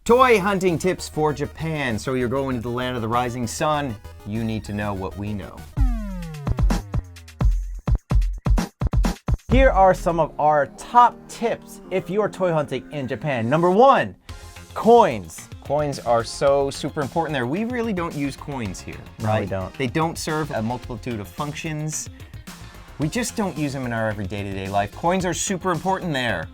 Toy hunting tips for Japan. So you're going to the land of the rising sun. You need to know what we know. Here are some of our top tips if you are toy hunting in Japan. Number 1, coins. Coins are so super important there. We really don't use coins here, right? No, we don't. They don't serve a multitude of functions. We just don't use them in our every day-to-day life. Coins are super important there.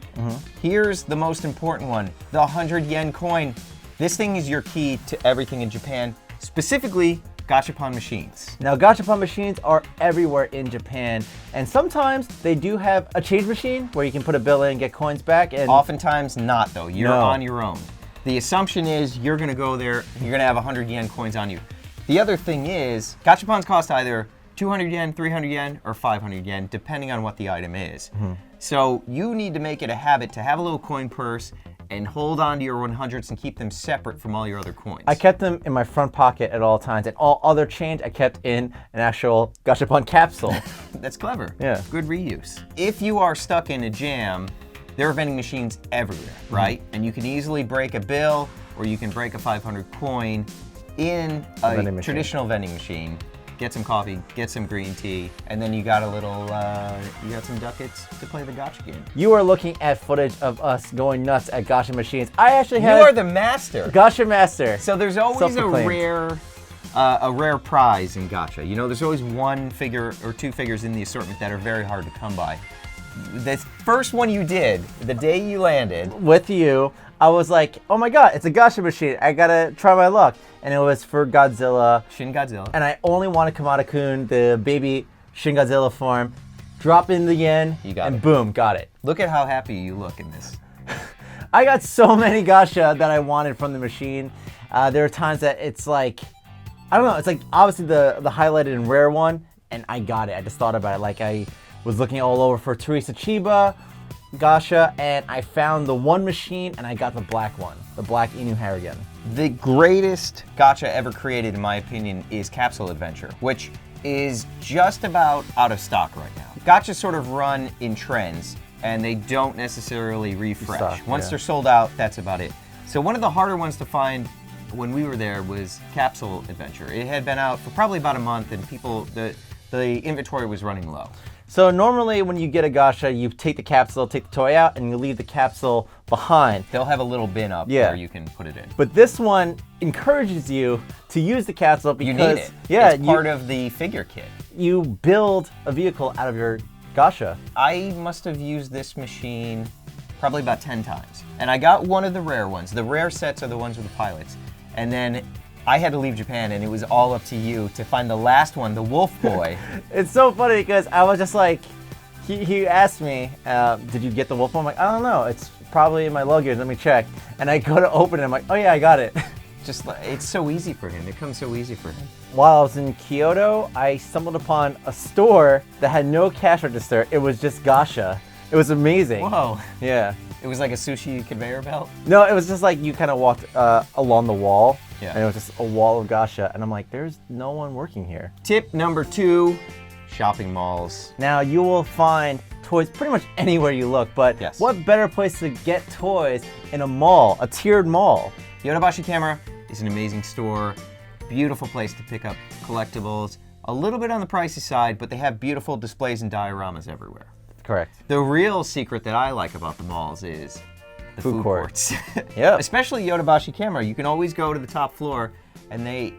Here's the most important one, the 100 yen coin. This thing is your key to everything in Japan, specifically gachapon machines. Now, gachapon machines are everywhere in Japan, and sometimes they do have a change machine where you can put a bill in and get coins back. And oftentimes not, though. You're No. on your own. The assumption is you're gonna go there, you're gonna have 100 yen coins on you. The other thing is, gachapons cost either 200 yen, 300 yen, or 500 yen, depending on what the item is. So you need to make it a habit to have a little coin purse and hold on to your 100s and keep them separate from all your other coins. I kept them in my front pocket at all times, and all other change I kept in an actual gachapon capsule. That's clever. Yeah. Good reuse. If you are stuck in a jam, there are vending machines everywhere, right? And you can easily break a bill, or you can break a 500 coin in a vending machine. traditional vending machine. Get some coffee, get some green tea, and then you got a little, you got some ducats to play the gacha game. You are looking at footage of us going nuts at gacha machines. I actually have You are the master. gacha master. So there's always a Self-proclaimed. rare prize in gacha. You know, there's always one figure or two figures in the assortment that are very hard to come by. The first one you did, the day you landed, With you, I was like, oh my god, it's a gacha machine. I gotta try my luck. And it was for Godzilla. Shin Godzilla. And I only wanted Kamada-kun, the baby Shin Godzilla form. Drop in the yen, You got and it. boom, got it. Look at how happy you look in this. I got so many gacha that I wanted from the machine. There are times that it's like, I don't know, it's like obviously the highlighted and rare one, and I got it. I just thought about it. Like I was looking all over for Teresa Chiba gacha, and I found the one machine, and I got the black one, the black Inu Harrigan. The greatest gacha ever created, in my opinion, is Capsule Adventure, which is just about out of stock right now. Gachas sort of run in trends, and they don't necessarily refresh. Restock, Once yeah. they're sold out, that's about it. So one of the harder ones to find when we were there was Capsule Adventure. It had been out for probably about a month, and the inventory was running low. So normally when you get a gacha, you take the capsule, take the toy out, and you leave the capsule behind. They'll have a little bin up Yeah. where you can put it in. But this one encourages you to use the capsule because You need it. yeah, it's part of the figure kit. you build a vehicle out of your gacha. I must have used this machine probably about 10 times. And I got one of the rare ones. The rare sets are the ones with the pilots. And then I had to leave Japan, and it was all up to you to find the last one, the Wolf Boy. It's so funny because I was just like, he asked me, did you get the wolf? I'm like, I don't know. It's probably in my luggage. Let me check. And I go to open it. I'm like, oh yeah, I got it. Just, it's so easy for him. It comes so easy for him. While I was in Kyoto, I stumbled upon a store that had no cash register. It was just gacha. It was amazing. Whoa. Yeah. It was like a sushi conveyor belt. No, it was just like you kind of walked along the wall. Yeah. And it was just a wall of gacha. And I'm like, there's no one working here. Tip number 2, shopping malls. Now, you will find toys pretty much anywhere you look, but Yes. what better place to get toys in a mall, a tiered mall? Yodobashi Camera is an amazing store. Beautiful place to pick up collectibles. A little bit on the pricey side, but they have beautiful displays and dioramas everywhere. Correct. The real secret that I like about the malls is the food courts. Yeah. Especially Yodobashi Camera. You can always go to the top floor, and they,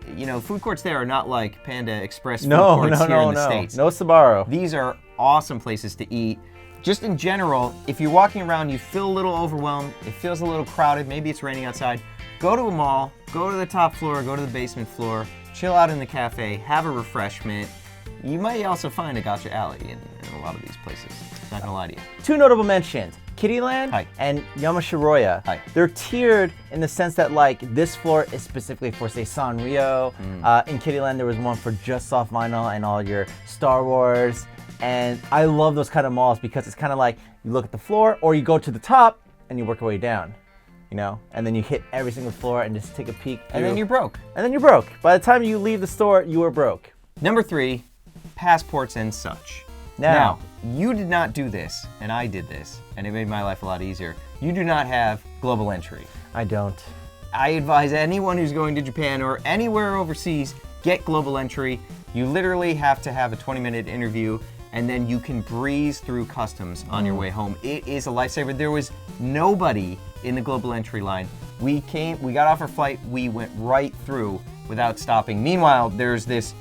food courts there are not like Panda Express food courts here in the States. No Sbarro. These are awesome places to eat. Just in general, if you're walking around, you feel a little overwhelmed, it feels a little crowded, maybe it's raining outside, go to a mall, go to the top floor, go to the basement floor, chill out in the cafe, have a refreshment. You might also find a gacha alley in a lot of these places. Not gonna lie to you. Two notable mentions, Kittyland Hi. and Yamashiroya. Hi. They're tiered in the sense that like this floor is specifically for say Sanrio. In Kittyland there was one for just soft vinyl and all your Star Wars. And I love those kind of malls because it's kind of like you look at the floor or you go to the top and you work your way down, and then you hit every single floor and just take a peek through. And then you're broke. And then you're broke. By the time you leave the store, you are broke. Number 3, passports and such. Now, you did not do this, and I did this, and it made my life a lot easier. You do not have global entry. I don't. I advise anyone who's going to Japan or anywhere overseas, get global entry. You literally have to have a 20-minute interview, and then you can breeze through customs on your way home. It is a lifesaver. There was nobody in the global entry line. We got off our flight, we went right through without stopping. Meanwhile, there's this,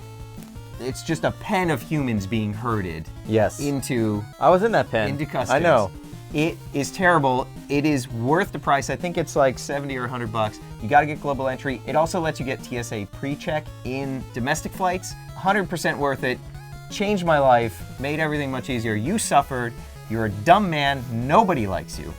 it's just a pen of humans being herded into I was in that pen. into customs. I know. It is terrible. It is worth the price. I think it's like 70 or 100 bucks. You gotta get global entry. It also lets you get TSA pre-check in domestic flights. 100% worth it. Changed my life, made everything much easier. You suffered. You're a dumb man. Nobody likes you.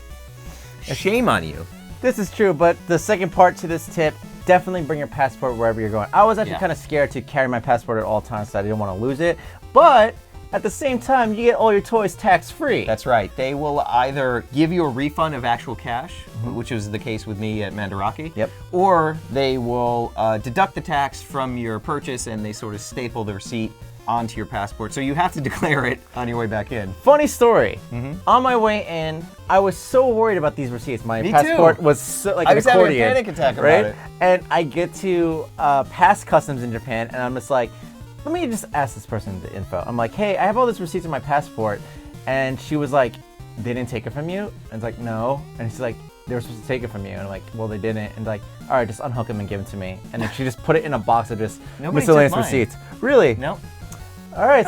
Shame on you. This is true, but the second part to this tip, definitely bring your passport wherever you're going. I was actually kind of scared to carry my passport at all times, so I didn't want to lose it. But at the same time, you get all your toys tax-free. That's right. They will either give you a refund of actual cash, which was the case with me at Mandarake, or they will deduct the tax from your purchase, and they sort of staple the receipt onto your passport. So you have to declare it on your way back in. Funny story. On my way in, I was so worried about these receipts. My passport was so, like an accordion. I was having a panic attack about it. And I get to pass customs in Japan, and I'm just like, let me just ask this person the info. I'm like, hey, I have all these receipts in my passport. And she was like, they didn't take it from you? And it's like, no. And she's like, they were supposed to take it from you. And I'm like, well, they didn't. And like, all right, just unhook them and give them to me. And then she just put it in a box of just miscellaneous receipts. Really? Nope. All right,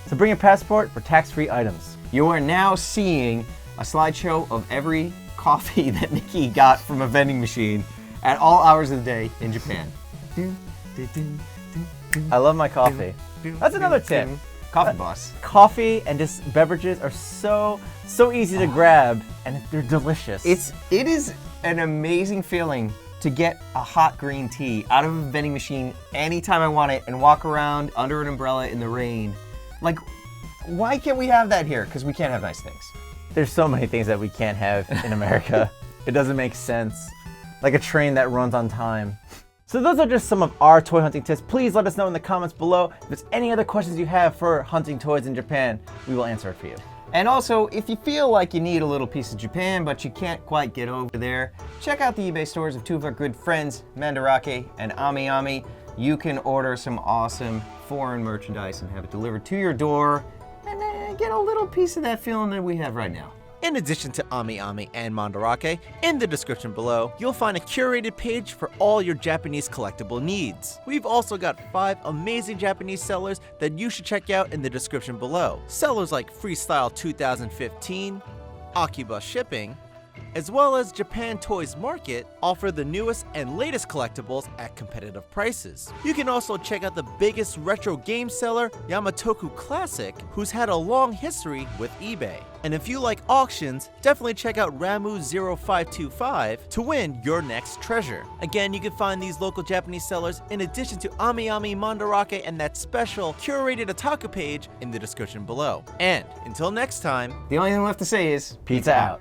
so bring your passport for tax-free items. You are now seeing a slideshow of every coffee that Nicky got from a vending machine at all hours of the day in Japan. I love my coffee. That's another tip. Coffee boss. Coffee and just beverages are so easy to grab, and they're delicious. It is an amazing feeling to get a hot green tea out of a vending machine anytime I want it and walk around under an umbrella in the rain. Like, why can't we have that here? Because we can't have nice things. There's so many things that we can't have in America. It doesn't make sense. Like a train that runs on time. So those are just some of our toy hunting tips. Please let us know in the comments below if there's any other questions you have for hunting toys in Japan. We will answer it for you. And also, if you feel like you need a little piece of Japan, but you can't quite get over there, check out the eBay stores of two of our good friends, Mandarake and Ami Ami. You can order some awesome foreign merchandise and have it delivered to your door and get a little piece of that feeling that we have right now. In addition to Ami Ami and Mandarake, in the description below, you'll find a curated page for all your Japanese collectible needs. We've also got 5 amazing Japanese sellers that you should check out in the description below. Sellers like Freestyle 2015, Akiba Shipping, as well as Japan Toys Market offer the newest and latest collectibles at competitive prices. You can also check out the biggest retro game seller, Yamatoku Classic, who's had a long history with eBay. And if you like auctions, definitely check out Ramu0525 to win your next treasure. Again, you can find these local Japanese sellers in addition to Ami Ami, Mandarake, and that special curated otaku page in the description below. And until next time, the only thing left to say is pizza out.